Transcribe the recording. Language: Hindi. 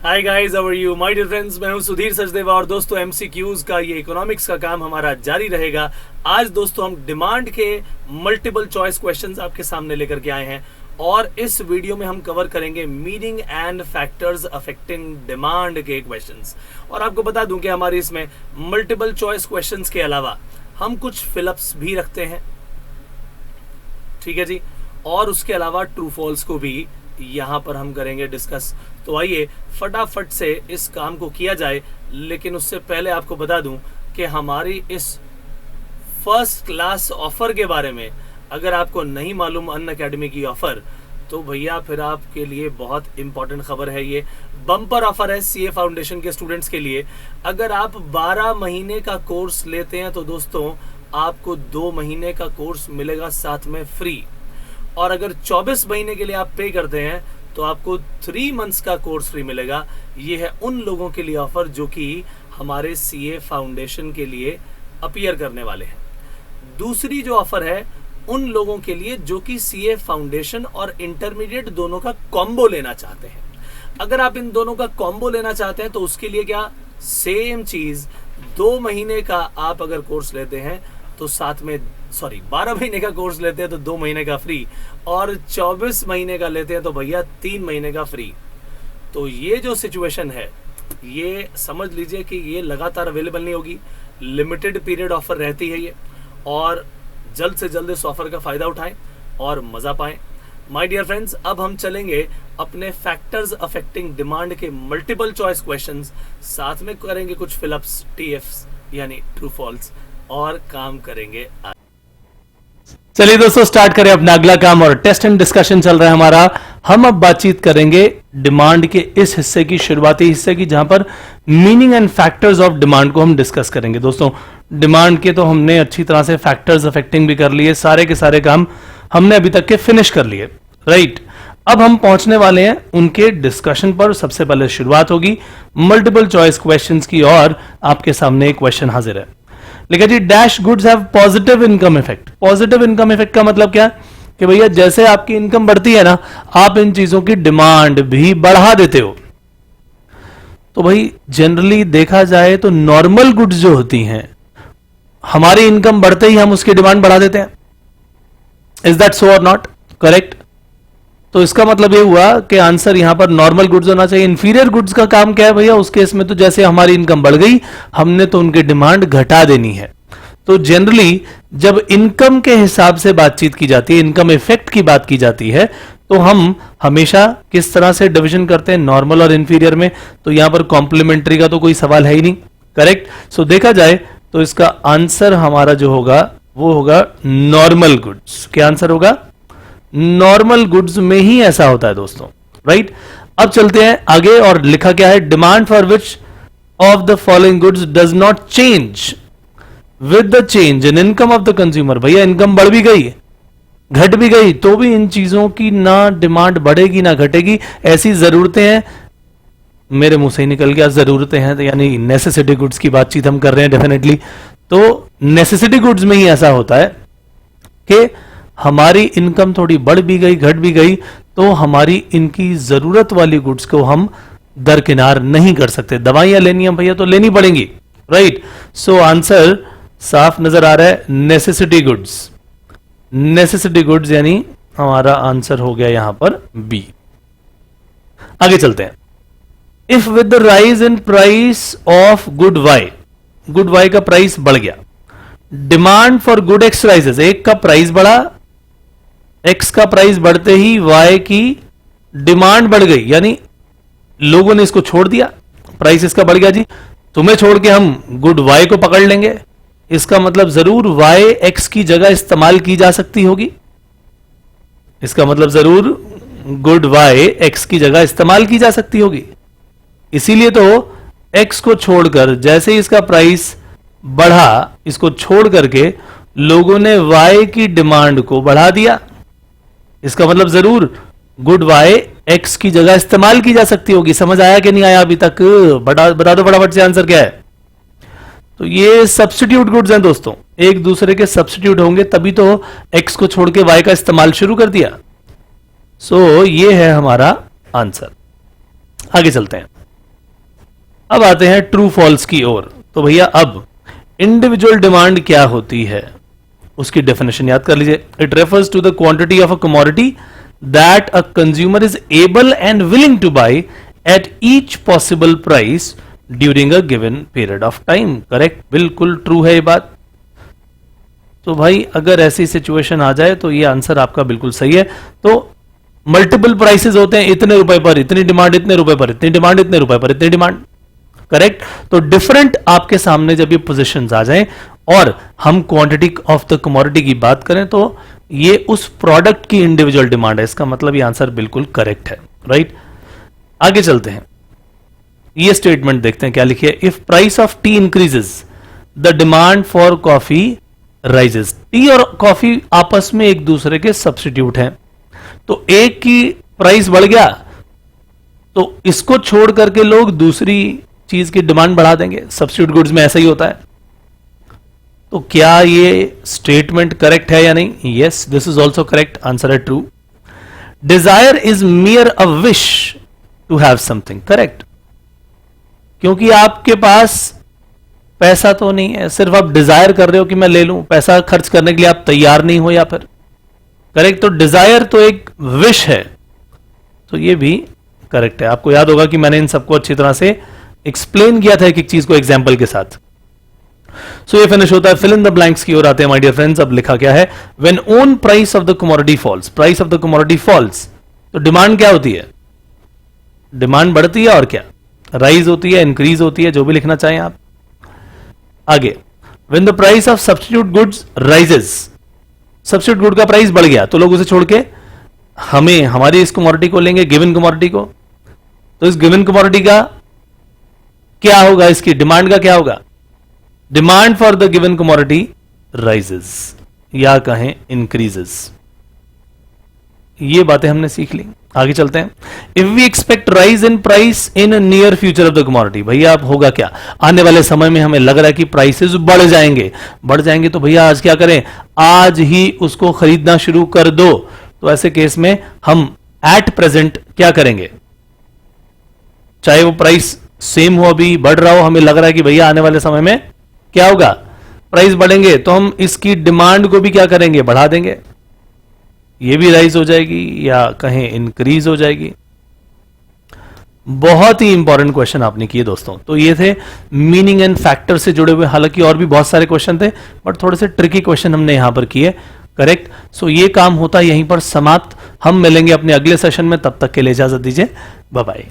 Hi guys, how are you my dear friends. मैं हूं सुधीर सचदेवा और दोस्तों एमसीक्यूज का ये इकोनॉमिक्स का काम हमारा जारी रहेगा। आज दोस्तों हम डिमांड के मल्टीपल चॉइस क्वेश्चंस आपके सामने लेकर के आए हैं और इस वीडियो में हम कवर करेंगे meaning and factors affecting demand के क्वेश्चंस। और आपको बता दूं कि हमारे इसमें मल्टीपल चॉइस क्वेश्चंस के अलावा हम कुछ फिलअप्स भी रखते हैं, ठीक है जी, और उसके अलावा ट्रू फॉल्स को भी यहां पर हम करेंगे डिस्कस। तो आइए फटाफट से इस काम को किया जाए, लेकिन उससे पहले आपको बता दूं कि हमारी इस फर्स्ट क्लास ऑफर के बारे में अगर आपको नहीं मालूम अनअकैडमी की ऑफर, तो भैया फिर आपके लिए बहुत इंपॉर्टेंट खबर है। ये बम्पर ऑफर है सीए फाउंडेशन के स्टूडेंट्स के लिए। अगर आप 12 महीने का कोर्स लेते हैं तो दोस्तों आपको 2 महीने का कोर्स मिलेगा साथ में फ्री, और अगर 24 महीने के लिए आप पे करते हैं तो आपको 3 मंथ्स का कोर्स फ्री मिलेगा। ये है उन लोगों के लिए ऑफर जो कि हमारे सीए फाउंडेशन के लिए अपीयर करने वाले हैं। दूसरी जो ऑफर है उन लोगों के लिए जो कि सीए फाउंडेशन और इंटरमीडिएट दोनों का कॉम्बो लेना चाहते हैं। अगर आप इन दोनों का कॉम्बो लेना चाहते हैं तो उसके लिए क्या सेम चीज, 2 महीने का आप अगर कोर्स लेते हैं तो साथ में 12 महीने का कोर्स लेते हैं तो 2 महीने का फ्री, और 24 महीने का लेते हैं तो भैया 3 महीने का फ्री। तो ये जो सिचुएशन है ये समझ लीजिए कि ये लगातार अवेलेबल नहीं होगी, लिमिटेड पीरियड ऑफर रहती है ये, और जल्द से जल्द इस ऑफर का फायदा उठाएं और मजा पाएं। माय डियर फ्रेंड्स, अब हम चलेंगे अपने फैक्टर्स अफेक्टिंग डिमांड के मल्टीपल चॉइस क्वेश्चंस, साथ में करेंगे कुछ फिलअप्स, टीएफ्स यानी ट्रू फॉल्स, और काम करेंगे। चलिए दोस्तों स्टार्ट करें अपना अगला काम, और टेस्ट एंड डिस्कशन चल रहा है हमारा। हम अब बातचीत करेंगे डिमांड के इस हिस्से की, शुरुआती हिस्से की, जहां पर meaning and factors of demand को हम डिस्कस करेंगे। दोस्तों डिमांड के तो हमने अच्छी तरह से फैक्टर्स अफेक्टिंग भी कर लिए, सारे के सारे काम हमने अभी तक के फिनिश कर लिए, राइट। अब हम पहुंचने वाले हैं उनके डिस्कशन पर। सबसे पहले शुरुआत होगी मल्टीपल चॉइस क्वेश्चंस की, और आपके सामने एक क्वेश्चन हाजिर है। लिखा जी, dash goods have positive income effect. Positive income effect का मतलब क्या कि भैया जैसे आपकी इनकम बढ़ती है ना, आप इन चीजों की डिमांड भी बढ़ा देते हो। तो भाई जनरली देखा जाए तो नॉर्मल गुड्स जो होती हैं, हमारी इनकम बढ़ते ही हम उसकी डिमांड बढ़ा देते हैं। इज दैट सो और नॉट करेक्ट? तो इसका मतलब ये हुआ कि आंसर यहां पर नॉर्मल गुड्स होना चाहिए। इंफीरियर गुड्स का काम क्या है भैया? उस केस में तो जैसे हमारी इनकम बढ़ गई, हमने तो उनकी डिमांड घटा देनी है। तो जनरली जब इनकम के हिसाब से बातचीत की जाती है, इनकम इफेक्ट की बात की जाती है, तो हम हमेशा किस तरह से डिवीजन करते हैं, नॉर्मल और इंफीरियर में। तो यहां पर कॉम्प्लीमेंट्री का तो कोई सवाल है ही नहीं, करेक्ट। सो देखा जाए तो इसका आंसर हमारा जो होगा वो होगा नॉर्मल गुड्स। क्या आंसर होगा? नॉर्मल गुड्स में ही ऐसा होता है दोस्तों, राइट। अब चलते हैं आगे, और लिखा क्या है? Demand for which of the following goods does not change with the change in income of the consumer. भैया इनकम बढ़ भी गई, घट भी गई, तो भी इन चीजों की ना डिमांड बढ़ेगी ना घटेगी। ऐसी जरूरतें हैं, मेरे मुंह से ही निकल गया जरूरतें हैं, तो यानी नेसेसिटी गुड्स की बातचीत हम कर रहे हैं डेफिनेटली। तो नेसेसिटी गुड्स में ही ऐसा होता है कि हमारी इनकम थोड़ी बढ़ भी गई, घट भी गई, तो हमारी इनकी जरूरत वाली गुड्स को हम दरकिनार नहीं कर सकते। दवाइयां लेनी है भैया तो लेनी पड़ेंगी, राइट। सो आंसर साफ नजर आ रहा है, नेसेसिटी गुड्स। नेसेसिटी गुड्स यानी हमारा आंसर हो गया यहां पर बी। आगे चलते हैं। If with the rise in price of good y, good y का प्राइस बढ़ गया, demand for good x rises, एक का प्राइस बढ़ा, एक्स का प्राइस बढ़ते ही वाई की डिमांड बढ़ गई, यानी लोगों ने इसको छोड़ दिया, प्राइस इसका बढ़ गया जी, तुम्हें छोड़ के हम गुड वाई को पकड़ लेंगे। इसका मतलब जरूर वाई एक्स की जगह इस्तेमाल की जा सकती होगी। इसका मतलब जरूर गुड वाई एक्स की जगह इस्तेमाल की जा सकती होगी। इसीलिए तो एक्स को छोड़कर जैसे ही इसका प्राइस बढ़ा, इसको छोड़ करके लोगों ने वाई की डिमांड को बढ़ा दिया। इसका मतलब जरूर गुड वाई एक्स की जगह इस्तेमाल की जा सकती होगी। समझ आया कि नहीं आया अभी तक? बता दो फटाफट से आंसर क्या है। तो ये सब्स्टिट्यूट गुड्स हैं दोस्तों, एक दूसरे के सब्स्टिट्यूट होंगे, तभी तो एक्स को छोड़ के वाई का इस्तेमाल शुरू कर दिया। सो ये है हमारा आंसर। आगे चलते हैं। अब आते हैं ट्रू फॉल्स की ओर। तो भैया अब इंडिविजुअल डिमांड क्या होती है उसकी डेफिनेशन याद कर लीजिए। It refers to the quantity of a commodity that a consumer is able and willing to buy at each possible price during a given period of time. Correct, बिल्कुल ट्रू है ये बात। तो भाई अगर ऐसी सिचुएशन आ जाए तो ये आंसर आपका बिल्कुल सही है। तो मल्टीपल प्राइसेस होते हैं, इतने रुपए पर इतनी डिमांड, इतने रुपए पर इतनी डिमांड, इतने रुपए पर इतनी डिमांड। करेक्ट। तो डिफरेंट आपके सामने जब ये पोजीशंस आ जाएं और हम क्वांटिटी ऑफ द कमोडिटी की बात करें तो ये उस प्रोडक्ट की इंडिविजुअल डिमांड है। इसका मतलब ये आंसर बिल्कुल करेक्ट है। राइट, आगे चलते हैं। ये स्टेटमेंट देखते हैं क्या लिखी है। If price of T increases the demand for coffee rises. T और कॉफी आपस में एक दूसरे के सब्स्टिट्यूट हैं, तो एक की प्राइस बढ़ गया तो इसको छोड़ करके लोग दूसरी चीज की डिमांड बढ़ा देंगे। सब्स्टिट्यूट गुड्स में ऐसा ही होता है। तो क्या ये स्टेटमेंट करेक्ट है या नहीं? Yes, this is also correct. Answer है true. Desire is mere a wish to have something. Correct, क्योंकि आपके पास पैसा तो नहीं है, सिर्फ आप डिजायर कर रहे हो कि मैं ले लूं, पैसा खर्च करने के लिए आप तैयार नहीं हो या फिर। करेक्ट, तो डिजायर तो एक विश है, तो ये भी करेक्ट है। आपको याद होगा कि मैंने इन सबको अच्छी तरह से एक्सप्लेन किया था एक एक चीज को एग्जाम्पल के साथ। सो ये फिनिश होता है। फिल इन द ब्लैंक्स की ओर आते हैं माय डियर फ्रेंड्स। अब लिखा क्या है? When own price of the commodity falls. Price of the commodity falls, तो डिमांड क्या होती है? डिमांड बढ़ती है और क्या? राइज होती है, इंक्रीज होती है, जो भी लिखना चाहें आप। आगे, when the price of substitute goods rises. Substitute good का प्राइस बढ़ गया तो लोग उसे छोड़ के हमें हमारी इस कमोडिटी को लेंगे, गिवन कमोडिटी को। तो इस गिवन कमोडिटी का क्या होगा? इसकी डिमांड का क्या होगा? Demand for the given commodity rises या कहें इंक्रीजेस। ये बातें हमने सीख ली। आगे चलते हैं। If we expect rise in price in near future of the commodity. भैया अब होगा क्या? आने वाले समय में हमें लग रहा है कि प्राइसेस बढ़ जाएंगे। बढ़ जाएंगे तो भैया आज क्या करें? आज ही उसको खरीदना शुरू कर दो। तो ऐसे केस में हम एट प्रेजेंट क्या करेंगे? चाहे वो प्राइस सेम हो, अभी बढ़ रहा हो, हमें लग रहा है कि भैया आने वाले समय में क्या होगा? प्राइस बढ़ेंगे, तो हम इसकी डिमांड को भी क्या करेंगे? बढ़ा देंगे। ये भी राइज हो जाएगी या कहें इंक्रीज हो जाएगी। बहुत ही इंपॉर्टेंट क्वेश्चन आपने किए दोस्तों। तो ये थे मीनिंग एंड फैक्टर से जुड़े हुए, हालांकि और भी बहुत सारे क्वेश्चन थे बट थोड़े से ट्रिकी क्वेश्चन हमने यहां पर किए। करेक्ट। सो ये काम होता है यहीं पर समाप्त। हम मिलेंगे अपने अगले सेशन में, तब तक के लिए इजाजत दीजिए। Bye bye.